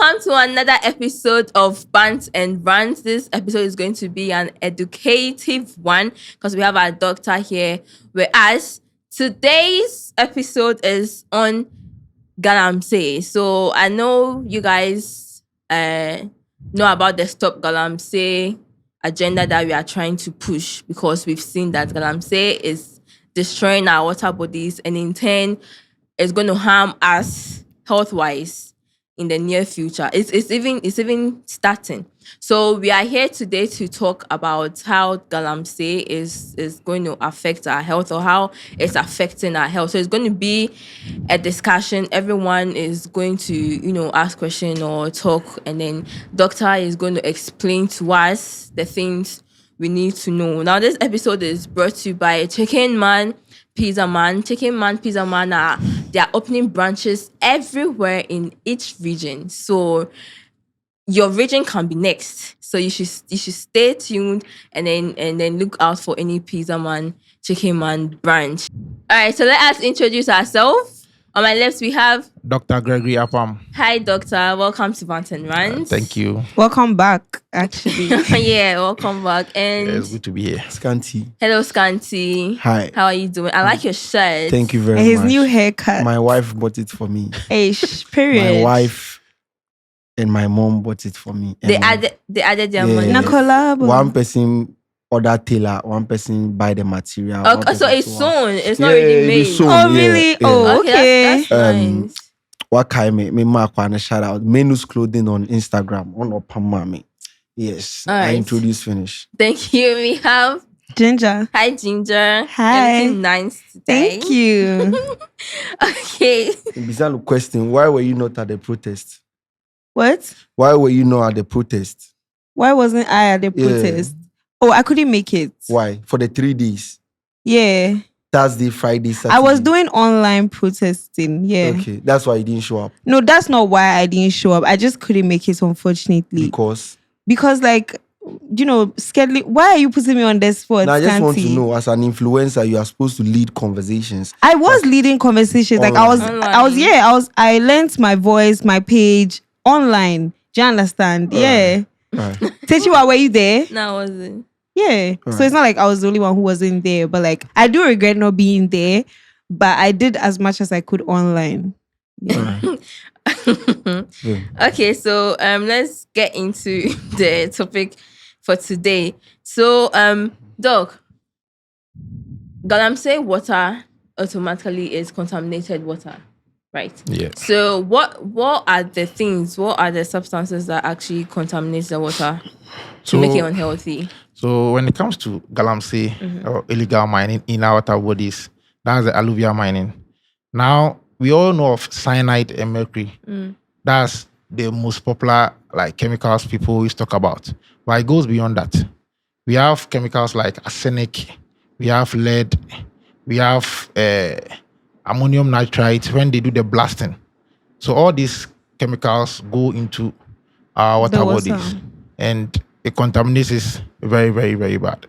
Welcome to another episode of Bants and Rants. This episode is going to be an educative one because we have our doctor here with us. Today's episode is on Galamsey. So I know you guys know about the Stop Galamsey agenda that we are trying to push because we've seen that Galamsey is destroying our water bodies and in turn is going to harm us health-wise in the near future. It's even starting. So we are here today to talk about how Galamsey is going to affect our health or how it's affecting our health. So it's going to be a discussion. Everyone is going to, ask questions or talk, and then doctor is going to explain to us the things we need to know. Now, this episode is brought to you by Chicken Man, Pizza Man. Chicken Man, Pizza Man they are opening branches everywhere in each region. So your region can be next. So you should stay tuned and then look out for any Pizza Man, Chicken Man branch. All right, so let us introduce ourselves. On my left, we have Dr. Gregory Apam. Hi, doctor. Welcome to Bants and Rants. Thank you. Welcome back, actually. Yeah, welcome back. And It's good to be here. Scanty. hello, Scanty. Hi. How are you doing? I like your shirt. Thank you very And his much. new haircut. My wife bought it for me. Period. My wife and my mom bought it for me. They And added their Yeah. money. Na collab. one person order tailor, one person buy the material. one Okay, so person it's sew. sewn. It's not Yeah, already it made. is sewn. Oh, Yeah, really? yeah. Oh, Okay, okay. that's nice. What kind me mark one shout out Menus Clothing on Instagram on Opamami. Yes. All I right. introduce finish. Thank you. We have Ginger. hi Ginger. Hi. You're looking nice today. Thank you. Okay. Bizarre question. Why were you not at the protest? What? Why were you not at the protest? Why wasn't I at the Yeah. protest? Oh, I couldn't make it. Why? For the 3 days. Yeah. Thursday, Friday, Saturday. I was doing online protesting. Yeah. Okay. That's why you didn't show up. No, that's not why I didn't show up. I just couldn't make it, unfortunately. Because like, scheduling. Why are you putting me on the spot? Now, I just want to Scanty? know, as an influencer, you are supposed to lead conversations. I was leading conversations. Like Online. I learned my voice, my page online. Do you understand? Yeah. Right. Techiwa, were you there? Now was it? Yeah. So Right. it's not like I was the only one who wasn't there, but like I do regret not being there, but I did as much as I could online. Yeah. Yeah. Okay, so let's get into the topic for today. So Doc, Galamsey water automatically is contaminated water, right? Yeah. So what are the things, what are the substances that actually contaminate the water to make it unhealthy? So when it comes to Galamsey or illegal mining in our water bodies, that's the alluvial mining. Now, we all know of cyanide and mercury. That's the most popular chemicals people always talk about. But it goes beyond that. We have chemicals like arsenic, we have lead, we have ammonium nitrite when they do the blasting. So all these chemicals go into our water The water. bodies, and it contaminates is very, very, very bad.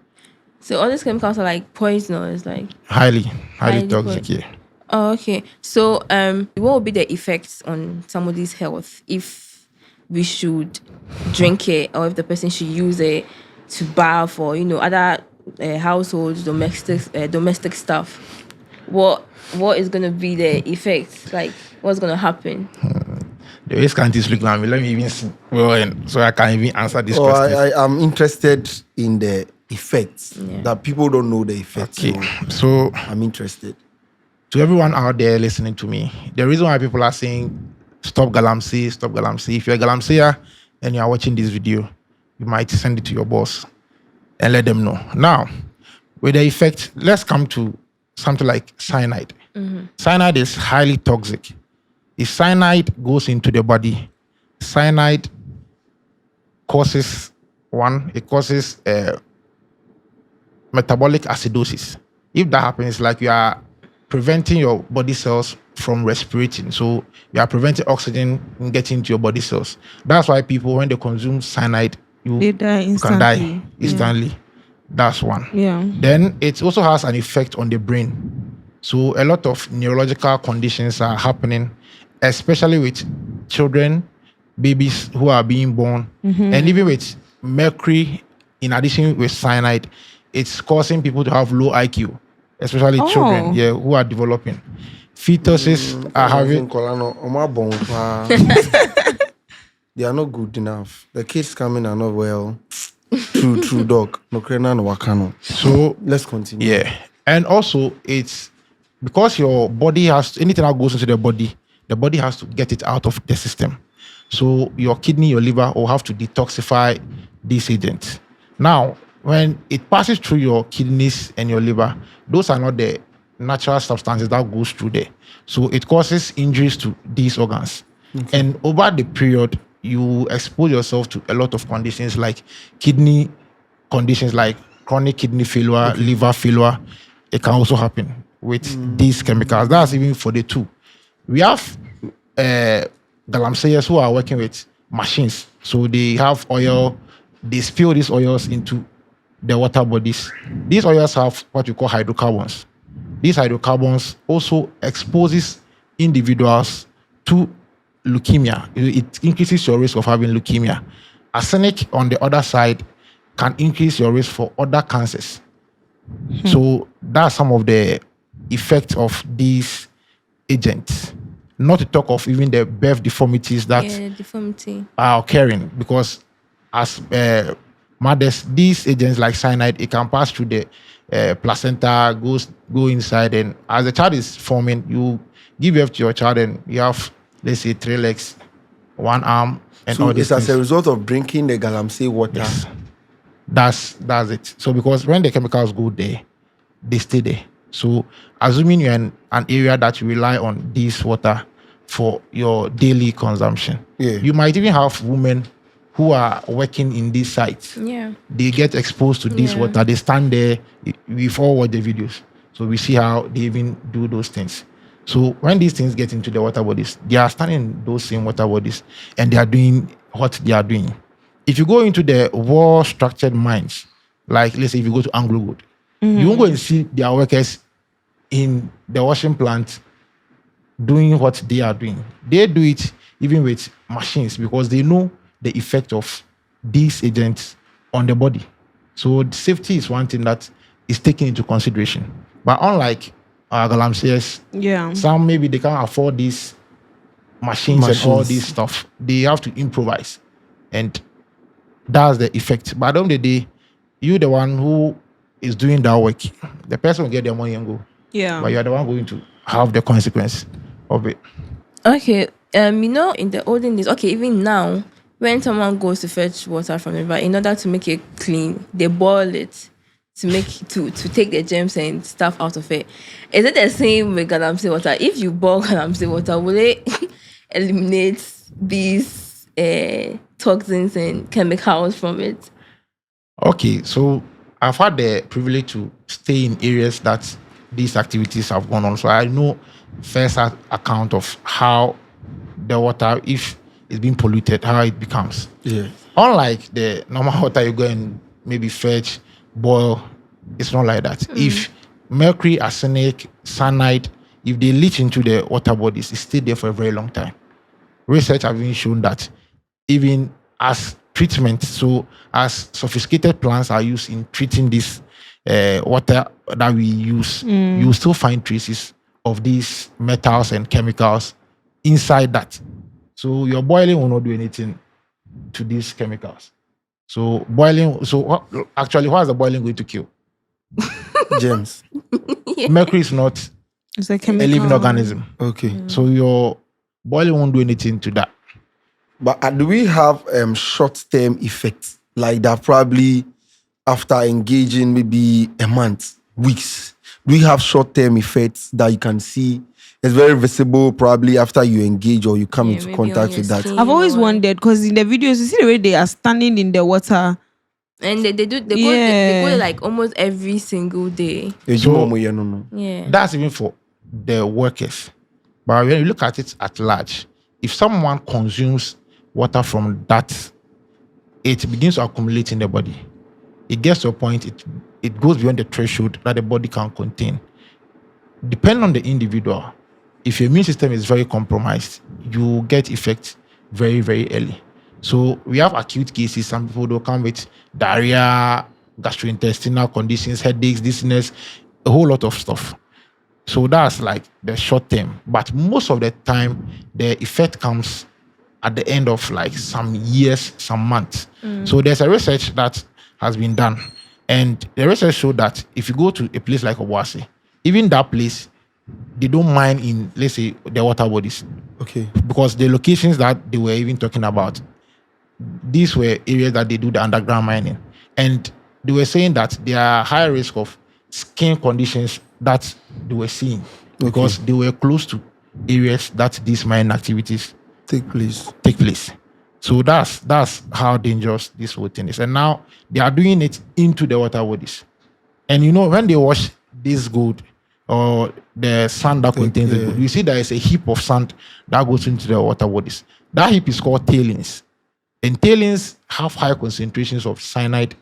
So all these chemicals are like poisonous, like Highly Highly toxic. poisonous. Yeah. oh, okay. So what will be the effects on somebody's health if we should drink it or if the person should use it to bath or other household domestic stuff? What is gonna be the effect? Like what's gonna happen? The way Scanty's looking at me, let me even see. So I can't even answer this Oh, question. I am interested in the effects. Yeah. That people don't know the effects. Okay. So So I'm interested. to everyone out there listening to me, the reason why people are saying stop Galamsey, stop Galamsey. If you're a Galamseyer and you are watching this video, you might send it to your boss and let them know. Now, with the effect, let's come to something like cyanide. Cyanide is highly toxic. If cyanide goes into the body, cyanide causes metabolic acidosis. If that happens, like you are preventing your body cells from respirating. So you are preventing oxygen from getting into your body cells. That's why people, when they consume cyanide, They die you can die instantly. instantly. That's one. Yeah. Then it also has an effect on the brain. So a lot of neurological conditions are happening, especially with children babies who are being born, and even with mercury, in addition with cyanide, it's causing people to have low IQ, especially children, who are developing. Fetuses are having. They are not good enough. The kids coming are not well. True dog. No krena no wakano. So let's continue. Yeah, and also it's because your body has anything that goes into the body has to get it out of the system. So your kidney, your liver will have to detoxify these agents. Now, when it passes through your kidneys and your liver, those are not the natural substances that goes through there. So it causes injuries to these organs. Okay. And over the period, you expose yourself to a lot of conditions like kidney conditions like chronic kidney failure, liver failure. It can also happen with these chemicals. That's even for the two. We have Galamseyers who are working with machines. So they have oil, they spill these oils into the water bodies. These oils have what we call hydrocarbons. These hydrocarbons also exposes individuals to leukemia. It increases your risk of having leukemia. Arsenic, on the other side, can increase your risk for other cancers. So that's some of the effects of these agents. Not to talk of even the birth deformities that are occurring, because as mothers, these agents like cyanide, it can pass through the placenta, go inside, and as the child is forming, you give birth to your child and you have, let's say, 3 legs, 1 arm, and so all these it's things. as a result of drinking the Galamsey water. Yes. That's it. So because when the chemicals go there, they stay there. So assuming you're in an area that you rely on this water for your daily consumption, you might even have women who are working in these sites. Yeah. They get exposed to this water. They stand there. We've all watched the videos. So we see how they even do those things. So when these things get into the water bodies, they are standing in those same water bodies and they are doing what they are doing. If you go into the well-structured mines, like let's say if you go to Anglo-Gold, you won't go and see their workers in the washing plant doing what they are doing. They do it even with machines because they know the effect of these agents on the body. So safety is one thing that is taken into consideration. But unlike Galamseyers, some maybe they can't afford these machines and all this stuff. They have to improvise. And that's the effect. But at the end of the day, you the one who is doing that work, the person will get their money and go. Yeah. But you're the one going to have the consequence of it. Okay. In the olden days, even now, when someone goes to fetch water from the river, in order to make it clean, they boil it to take the germs and stuff out of it. Is it the same with Galamsey water? If you boil Galamsey water, will it eliminate these toxins and chemicals from it? Okay, so I've had the privilege to stay in areas that these activities have gone on. So I know first account of how the water, if it's been polluted, how it becomes. Yeah. Unlike the normal water you go and maybe fetch, boil, it's not like that. If mercury, arsenic, cyanide, if they leach into the water bodies, it stays there for a very long time. Research have even shown that even as treatment, so as sophisticated plants are used in treating this water that we use, you still find traces of these metals and chemicals inside that. So your boiling will not do anything to these chemicals. So boiling, what is the boiling going to kill? Germs. Mercury is not It's a a chemical. living organism. Okay. So your boiling won't do anything to that. But do we have short-term effects like that? Probably after engaging maybe a month, weeks. Do we have short-term effects that you can see? It's very visible probably after you engage or you come into contact with that. I've always wondered because in the videos you see the way they are standing in the water. And they go like almost every single day. So, Yeah. that's even for the workers. But when you look at it at large, if someone consumes water from that, it begins to accumulate in the body. It gets to a point, it goes beyond the threshold that the body can contain. Depending on the individual, if your immune system is very compromised, you get effect very, very early. So we have acute cases. Some people will come with diarrhea, gastrointestinal conditions, headaches, dizziness, a whole lot of stuff. So that's like the short term. But most of the time, the effect comes at the end of like some years, some months. So there's a research that has been done. And the research showed that if you go to a place like Obuasi, even that place, they don't mine in, let's say, the water bodies. Okay. Because the locations that they were even talking about, these were areas that they do the underground mining. And they were saying that there are high risk of skin conditions that they were seeing because they were close to areas that these mining activities take place. So that's how dangerous this whole thing is. And now they are doing it into the water bodies. And you know, when they wash this gold or the sand that contains the gold, you see there is a heap of sand that goes into the water bodies. That heap is called tailings. And tailings have high concentrations of cyanide,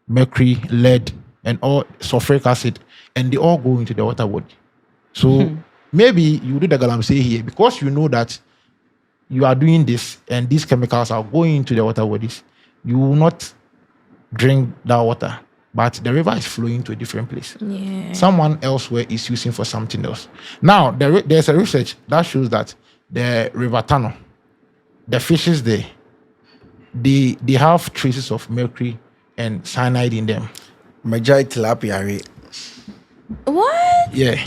mercury, lead, and all sulfuric acid, and they all go into the water body. So maybe you do the Galamsey here because you know that you are doing this and these chemicals are going into the water bodies. You will not drink that water, but the river is flowing to a different place. Yeah. Someone elsewhere is using for something else. Now, there's a research that shows that the river tunnel, the fishes there, they have traces of mercury and cyanide in them. Majority tilapia. What? Yeah.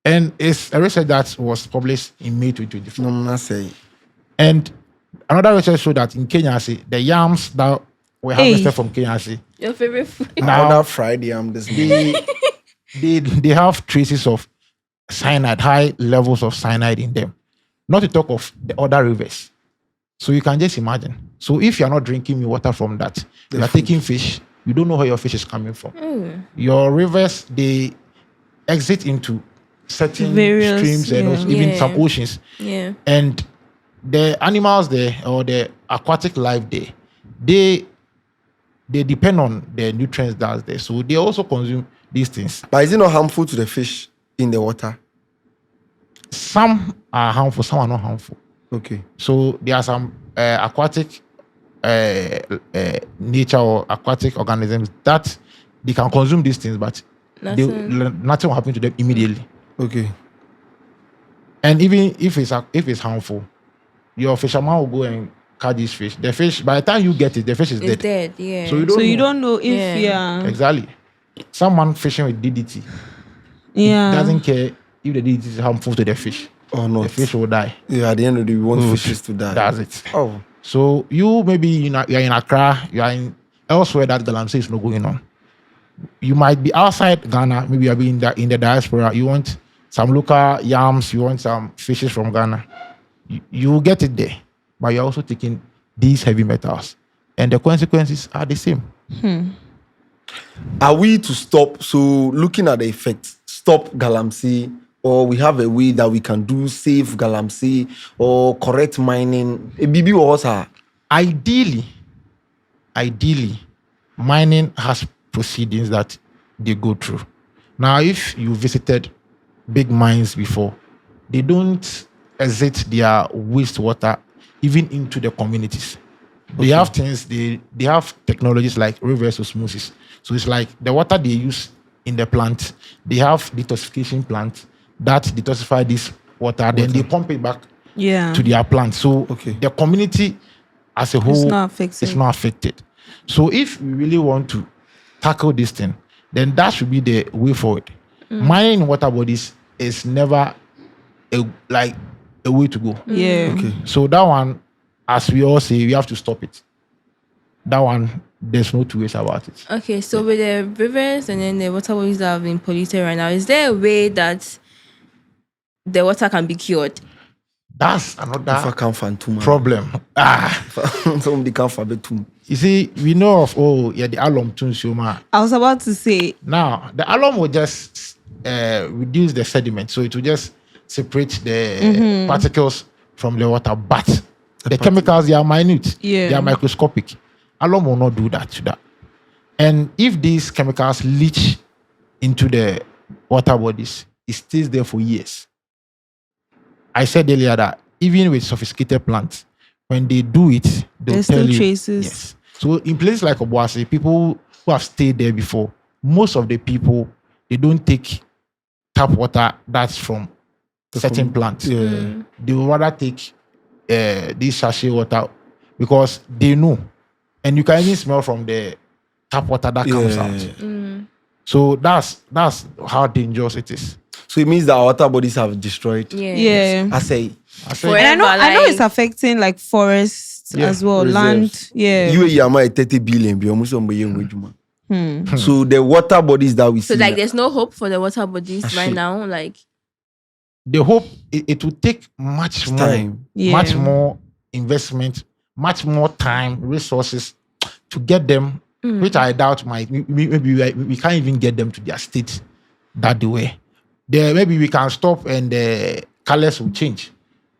And it's a research that was published in May 2024. No, I'm not saying. And another research showed that in Kenya, the yams that were harvested from Kenya, Your favorite food? now Now Friday, I'm this. they have traces of cyanide, high levels of cyanide in them. Not to talk of the other rivers. So you can just imagine. So if you're not drinking water from that, you are taking fish, you don't know where your fish is coming from. Your rivers, they exit into certain Various, streams and also even some oceans. Yeah. And the animals there or the aquatic life there, they depend on the nutrients that's there. So they also consume these things. But is it not harmful to the fish in the water? Some are harmful, some are not harmful. Okay. So there are some aquatic nature or aquatic organisms that they can consume these things, but nothing will happen to them immediately. Okay. And even if it's harmful, your fisherman will go and catch this fish. The fish, by the time you get it, the fish is It's dead. dead, yeah. So you don't know if exactly. Someone fishing with DDT, doesn't care if the DDT is harmful to the fish. Or not. The fish will die. Yeah, at the end of the day, we want fishes to die. That's it. Oh. So you maybe you're in Accra, you are in elsewhere that Galamsey is not going on. You might be outside Ghana, maybe you're in the diaspora. You want some local yams, you want some fishes from Ghana. You will get it there, but you're also taking these heavy metals, and the consequences are the same. Are we to stop? So looking at the effects, stop Galamsey, or we have a way that we can do save Galamsey or correct mining? BB was Ideally, mining has proceedings that they go through. Now, if you visited big mines before, they don't exit their wastewater even into the communities. They have things, they have technologies like reverse osmosis. So it's like the water they use in the plant, they have detoxification plants that detoxify this water, then they pump it back to their plant. So the community as a whole is not affected. So if we really want to tackle this thing, then that should be the way forward. Mining water bodies is never a way to go. Yeah. Okay. So that one, as we all say, we have to stop it. That one, there's no two ways about it. Okay, so with the rivers and then the water bodies that have been polluted right now, is there a way that the water can be cured? That's another problem. Somebody can't find too. You see, we know of the alum tunsioma. I was about to say. Now, the alum will just reduce the sediment, so it will just separate the particles from the water. But the chemicals, they are minute. Yeah. They are microscopic. Alum will not do that to that. And if these chemicals leach into the water bodies, it stays there for years. I said earlier that even with sophisticated plants, when they do it, they'll There's tell still you. traces. Yes. So in places like Obuasi, people who have stayed there before, most of the people, they don't take tap water that's from certain plants. Yeah. They would rather take this sachet water because they know. And you can even smell from the tap water that comes out. So that's how dangerous it is. So it means that our water bodies have destroyed. Yeah. I say. And I know it's affecting like forests as well, reserves. land. Yeah. You are 30 billion. So the water bodies that we see. So like there's no hope for the water bodies right now. Like the hope it will take much more, much more investment, much more time, resources to get them, which I doubt maybe we can't even get them to their state that the way. There maybe we can stop and the colors will change,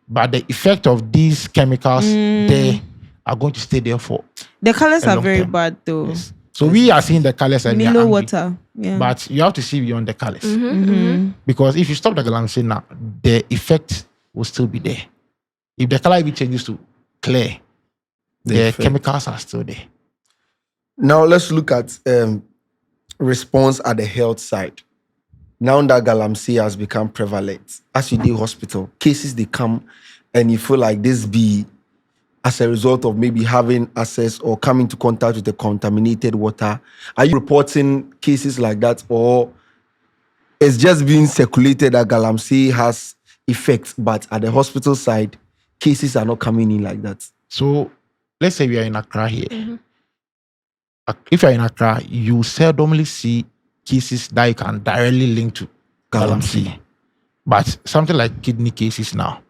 but the effect of these chemicals they are going to stay there for. The colors are very time. bad though. Yes. So we are seeing the colors and Milo water. Yeah. But you have to see beyond the colors. Because if you stop the Galamsey now, the effect will still be there. If the color even changes to clear, the chemicals are still there. Now let's look at response at the health side. Now that Galamsey has become prevalent, as you do hospital, cases they come and you feel like this be as a result of maybe having access or coming into contact with the contaminated water. Are you reporting cases like that, or it's just being circulated that Galamsey has effects, but at the hospital side, cases are not coming in like that? So let's say we are in Accra here. If you're in Accra, you seldomly see cases that you can directly link to Galamsey. But something like kidney cases now.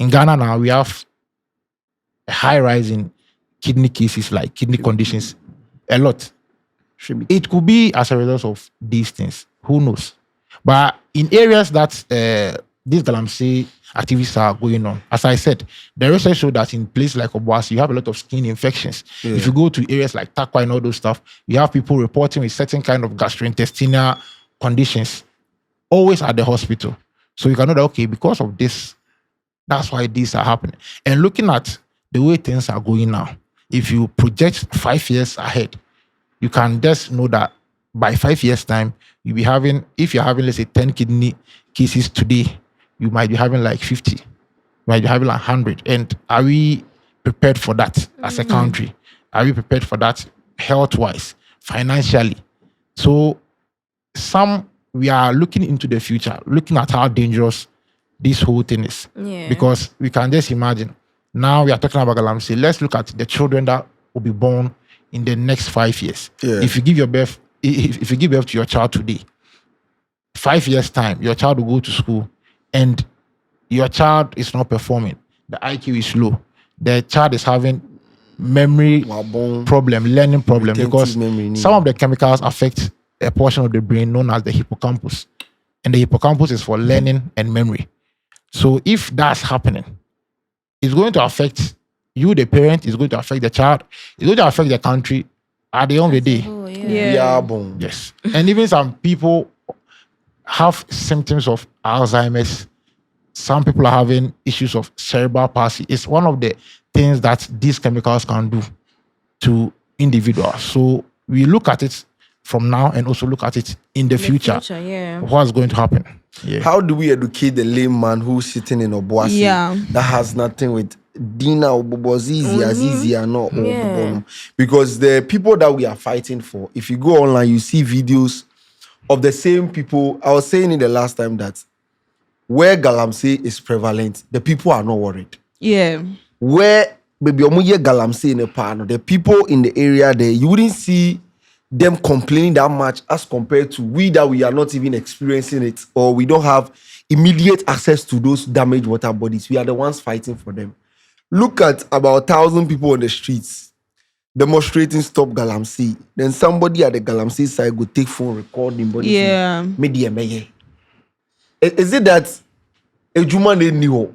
In Ghana now, we have a high rise in kidney cases, like kidney conditions, a lot. It could be as a result of these things. Who knows? But in areas that these Galamsey activities are going on, as I said, the research showed that in places like Obuasi, you have a lot of skin infections. If you go to areas like Takwa and all those stuff, you have people reporting with certain kind of gastrointestinal conditions, always at the hospital. So you can know that, okay, because of this, that's why these are happening. And looking at the way things are going now, if you project 5 years ahead, you can just know that by 5 years' time, you'll be having, if you're having, let's say, 10 kidney cases today, you might be having like 50, you might be having like 100. And are we prepared for that as a country? Are we prepared for that health-wise, financially? So we are looking into the future, looking at how dangerous this whole thing is. Because we can just imagine, now we are talking about Galamsey. Let's look at the children that will be born in the next 5 years. If you give birth to your child today, 5 years time, your child will go to school and your child is not performing. The IQ is low. The child is having memory problem, learning problem, because some of the chemicals affect a portion of the brain known as the hippocampus. And the hippocampus is for learning and memory. So if that's happening, it's going to affect you, the parent, it's going to affect the child, it's going to affect the country at the end of the day. Yes. And even some people have symptoms of Alzheimer's. Some people are having issues of cerebral palsy. It's one of the things that these chemicals can do to individuals. So we look at it from now and also look at it in the future. What's going to happen? How do we educate the layman who's sitting in Obuasi that has nothing with Dina or Bobozizi, Azizi, and no? Because the people that we are fighting for, if you go online, you see videos of the same people. I was saying in the last time that where Galamsey is prevalent, the people are not worried. Where maybe Galamsey in the pan, the people in the area there, you wouldn't see them complaining that much as compared to we that we are not even experiencing it, or we don't have immediate access to those damaged water bodies. We are the ones fighting for them. Look at about 1,000 people on the streets demonstrating stop Galamsey. Then somebody at the Galamsey side go take phone, recording body. Is it that a human knew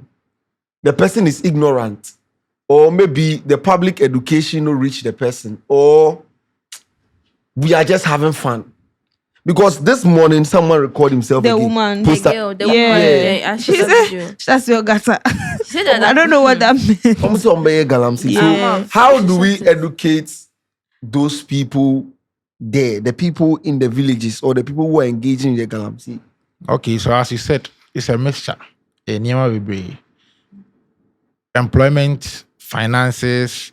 the person is ignorant, or maybe the public education will reach the person, or we are just having fun? Because this morning someone recorded himself. The woman. She said, that's your gata. Say that. I don't know what that meant. Almost on Galamsey. Yeah. So how do we educate those people there, the people in the villages or the people who are engaging in the Galamsey? Okay, so as you said, it's a mixture. A new employment, finances,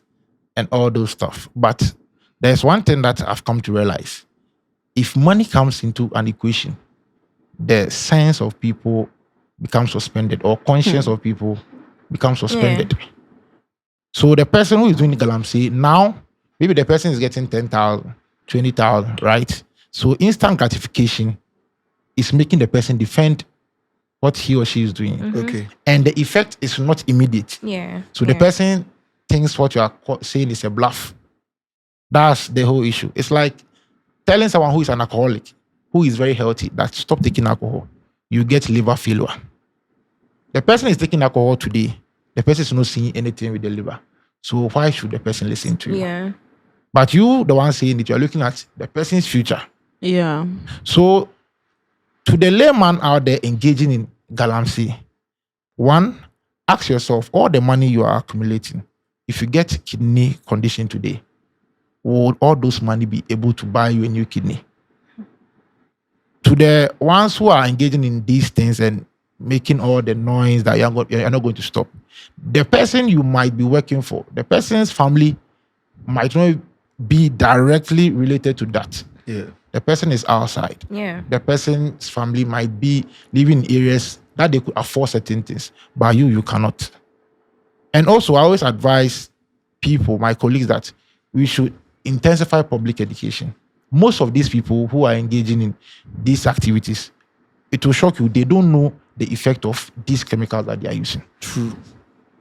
and all those stuff. But there's one thing that I've come to realize. If money comes into an equation, the sense of people becomes suspended, or conscience of people becomes suspended. Yeah. So the person who is doing the Galamsey now, maybe the person is getting 10,000, 20,000, right? So instant gratification is making the person defend what he or she is doing. Mm-hmm. Okay. And the effect is not immediate. Yeah. So the person thinks what you are saying is a bluff. That's the whole issue. It's like telling someone who is an alcoholic, who is very healthy, that stop taking alcohol, you get liver failure. The person is taking alcohol today. The person is not seeing anything with the liver. So why should the person listen to you? Yeah. But you, the one saying it, you're looking at the person's future. Yeah. So to the layman out there engaging in Galamsey, one, ask yourself, all the money you are accumulating, if you get kidney condition today, would all those money be able to buy you a new kidney? To the ones who are engaging in these things and making all the noise that you're not going to stop, the person you might be working for, the person's family might not be directly related to that. Yeah. The person is outside. Yeah. The person's family might be living in areas that they could afford certain things, but you cannot. And also, I always advise people, my colleagues, that we should intensify public education. Most of these people who are engaging in these activities, it will shock you, they don't know the effect of these chemicals that they are using. True.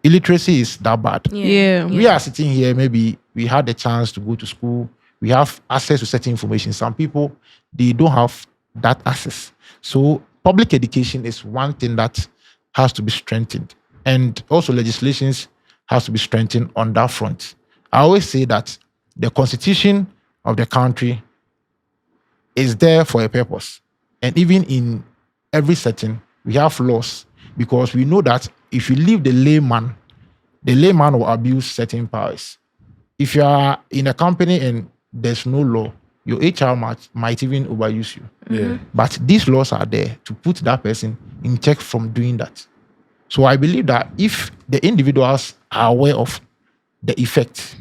Illiteracy is that bad. Yeah. We are sitting here, maybe we had the chance to go to school, we have access to certain information. Some people, they don't have that access. So public education is one thing that has to be strengthened. And also legislations has to be strengthened on that front. I always say that the constitution of the country is there for a purpose. And even in every setting, we have laws, because we know that if you leave the layman will abuse certain powers. If you are in a company and there's no law, your HR might even overuse you. Yeah. But these laws are there to put that person in check from doing that. So I believe that if the individuals are aware of the effect,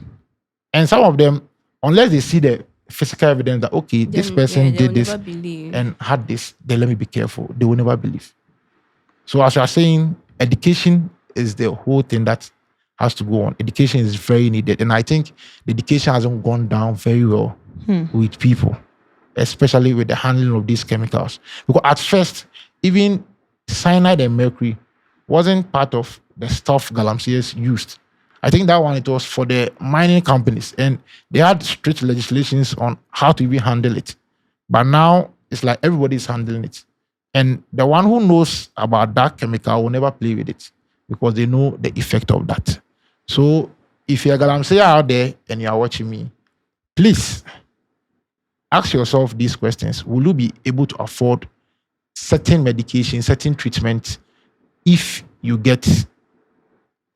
and some of them, unless they see the physical evidence that, okay, this person did this and had this, then let me be careful, they will never believe. So as you are saying, education is the whole thing that has to go on. Education is very needed. And I think the education hasn't gone down very well with people, especially with the handling of these chemicals. Because at first, even cyanide and mercury wasn't part of the stuff Galamseyers used. I think that one, it was for the mining companies, and they had strict legislations on how to even handle it. But now it's like everybody's handling it. And the one who knows about that chemical will never play with it, because they know the effect of that. So if you're a Galamseyer out there and you are watching me, please ask yourself these questions. Will you be able to afford certain medication, certain treatment if you get,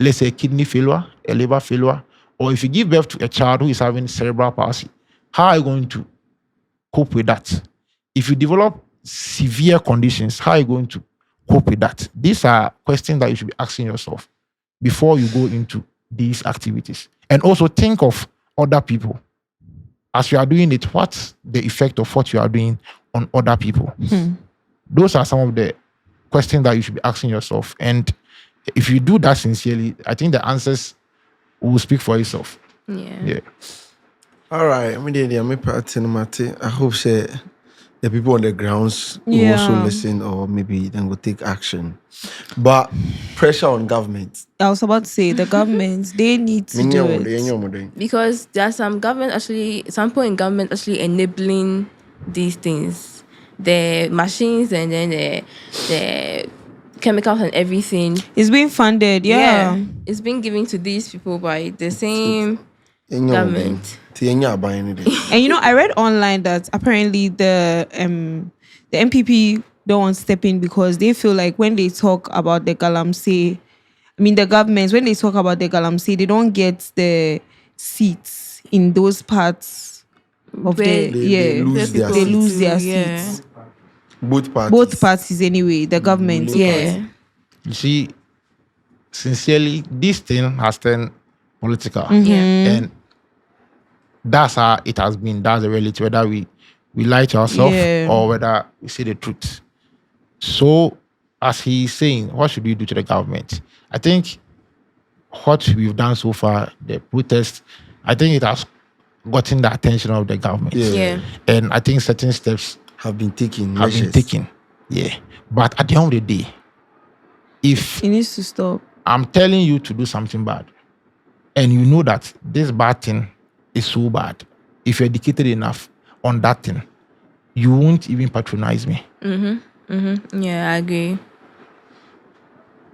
let's say, kidney failure, a liver failure, or if you give birth to a child who is having cerebral palsy? How are you going to cope with that? If you develop severe conditions, how are you going to cope with that? These are questions that you should be asking yourself before you go into these activities. And also think of other people. As you are doing it, what's the effect of what you are doing on other people? Those are some of the questions that you should be asking yourself. And if you do that sincerely, I think the answers will speak for itself. Yeah. All right. I hope the people on the grounds will also listen, or maybe then will take action. But pressure on government. I was about to say the governments, they need to do it. Because there are some people in government actually enabling these things. The machines and then the chemicals and everything. It's being funded, yeah. It's being given to these people by the same government. And I read online that apparently the MPP don't want to step in because they feel like when they talk about the Galamsey, the governments, when they talk about the Galamsey, they don't get the seats in those parts of Where they lose their they seats. lose their Yeah. seats. Both Parties anyway, the government. Yeah. You see, sincerely, this thing has turned political. Yeah. And that's how it has been. That's the reality, whether we lie to ourselves or whether we say the truth. So, as he's saying, what should we do to the government? I think what we've done so far, the protest, I think it has gotten the attention of the government. Yeah. And I think certain steps have been taken. Yeah. But at the end of the day, if It needs to stop. I'm telling you to do something bad, and you know that this bad thing is so bad, if you're educated enough on that thing, you won't even patronize me. Yeah, I agree.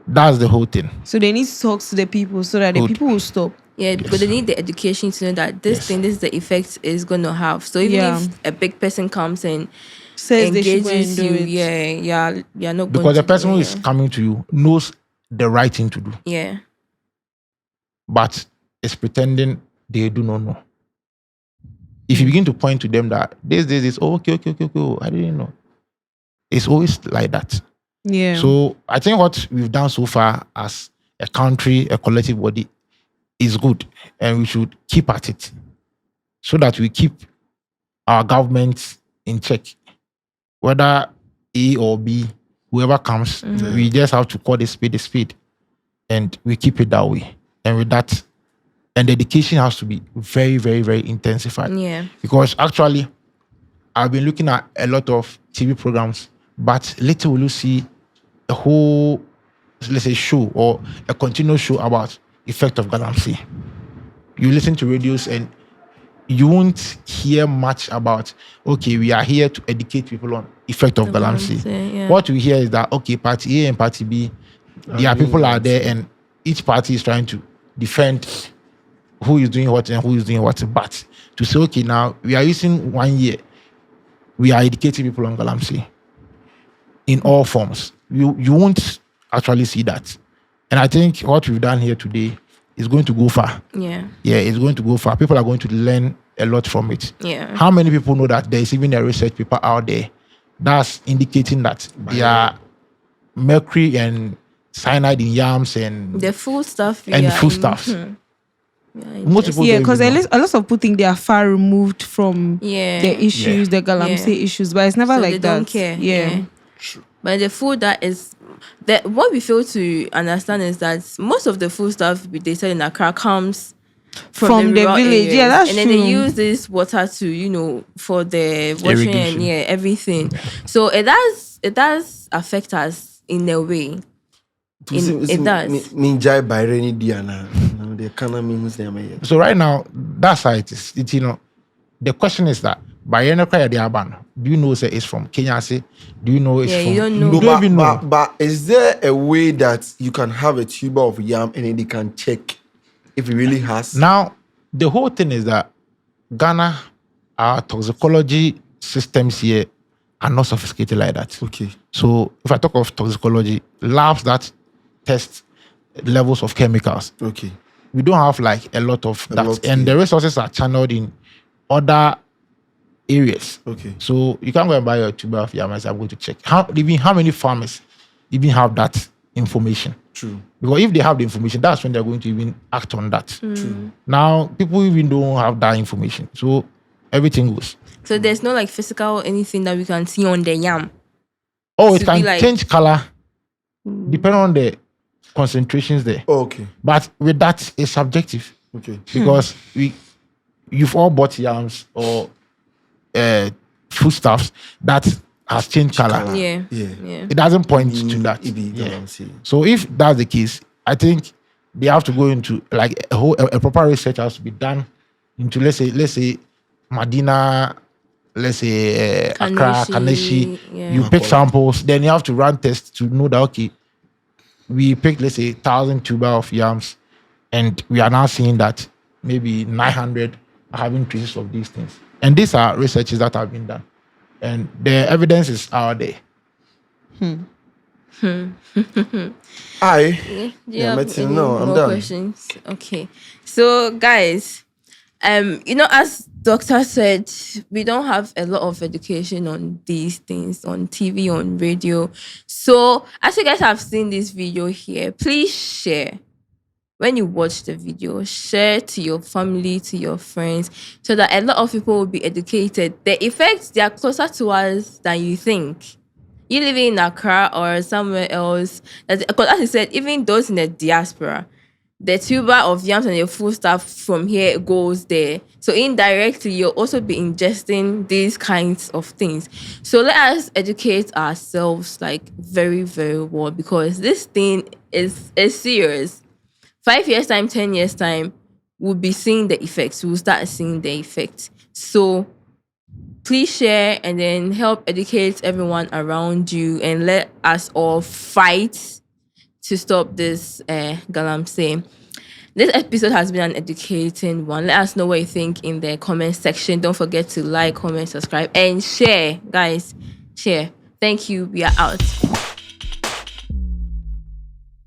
That's the whole thing. So they need to talk to the people so that the people will stop. Yeah, but they need the education to know that this thing, this is the effect it's going to have. So even if a big person comes and Says they should go and engages do you, it. you're not Because going the to person do who it, is coming to you knows the right thing to do, yeah. but is pretending they do not know. If you begin to point to them that this, okay, I didn't know. It's always like that. Yeah. So I think what we've done so far as a country, a collective body, is good, and we should keep at it so that we keep our government in check. Whether A or B, whoever comes, we just have to call the speed, and we keep it that way. And with that, and the education has to be very, very, very intensified. Yeah. Because actually, I've been looking at a lot of TV programs, but later will you see a whole, let's say, show or a continuous show about effect of Galamsey. You listen to radios and you won't hear much about, okay, we are here to educate people on effect of Galamsey. Yeah. What we hear is that, okay, party A and party B, their people are there and each party is trying to defend who is doing what and who is doing what. But to say, okay, now we are using 1 year, we are educating people on Galamsey in all forms. You won't actually see that. And I think what we've done here today is going to go far. Yeah. Yeah, it's going to go far. People are going to learn a lot from it. Yeah. How many people know that there is even a research paper out there that's indicating that there are mercury and cyanide in yams and The food stuff. foodstuffs? Most people don't because even know. a lot of people think they are far removed from Yeah. the issues, the Galamsey issues, but it's never So like they that. don't care. Yeah. But the food that is that what we fail to understand is that most of the food stuff they sell in Accra comes From the rural village. areas. Yeah, that's and then true. they use this water to for the washing Irrigation. and everything. So it does affect us in a way. It does. Minjai by rainy Diana. The economy So right now, that's how it is. The question is that by any cry the Aban, do you know say it's from Kenya? Say, do you know it's from? You don't know. You don't even know. But is there a way that you can have a tuber of yam and then they can check if it really has? Now, the whole thing is that Ghana, our toxicology systems here are not sophisticated like that. Okay. So if I talk of toxicology, labs that test levels of chemicals, Okay. we don't have like a lot of that. lot, And yeah. the resources are channeled in other areas. Okay. So you can't go and buy a tuber of yam. I'm going to check. How many farmers even have that information? True. Because if they have the information, that's when they're going to even act on that. True. Now, people even don't have that information. So everything goes. So there's no like physical anything that we can see on the yam. Oh, it To can be like- change color depending on the concentrations there. Oh, okay. But with that, it's subjective Okay. because you've all bought yams or foodstuffs that has changed color. Yeah. Yeah. Yeah. It doesn't point to that. Yeah. So if that's the case, I think they have to go into like a proper research has to be done into let's say Medina, let's say Accra, Kaneshi. Yeah. You pick samples, then you have to run tests to know that okay, we picked let's say 1,000 tuber of yams, and we are now seeing that maybe 900 are having traces of these things. And these are researches that have been done, and the evidence is out there. Martin, no, I'm more done. questions? Okay. So, guys, as Doctor said, we don't have a lot of education on these things on TV, on radio. So, as you guys have seen this video here, please share. When you watch the video, share to your family, to your friends, so that a lot of people will be educated. The effects, they are closer to us than you think. You living in Accra or somewhere else, because as I said, even those in the diaspora, the tuber of yams and the food stuff from here goes there. So indirectly, you'll also be ingesting these kinds of things. So let us educate ourselves like very, very well, because this thing is serious. 5 years time, 10 years time, we'll be seeing the effects. We'll start seeing the effects. So please share and then help educate everyone around you, and let us all fight to stop this Galamsey. This episode has been an educating one. Let us know what you think in the comment section. Don't forget to like, comment, subscribe, and share. Guys, share. Thank you. We are out.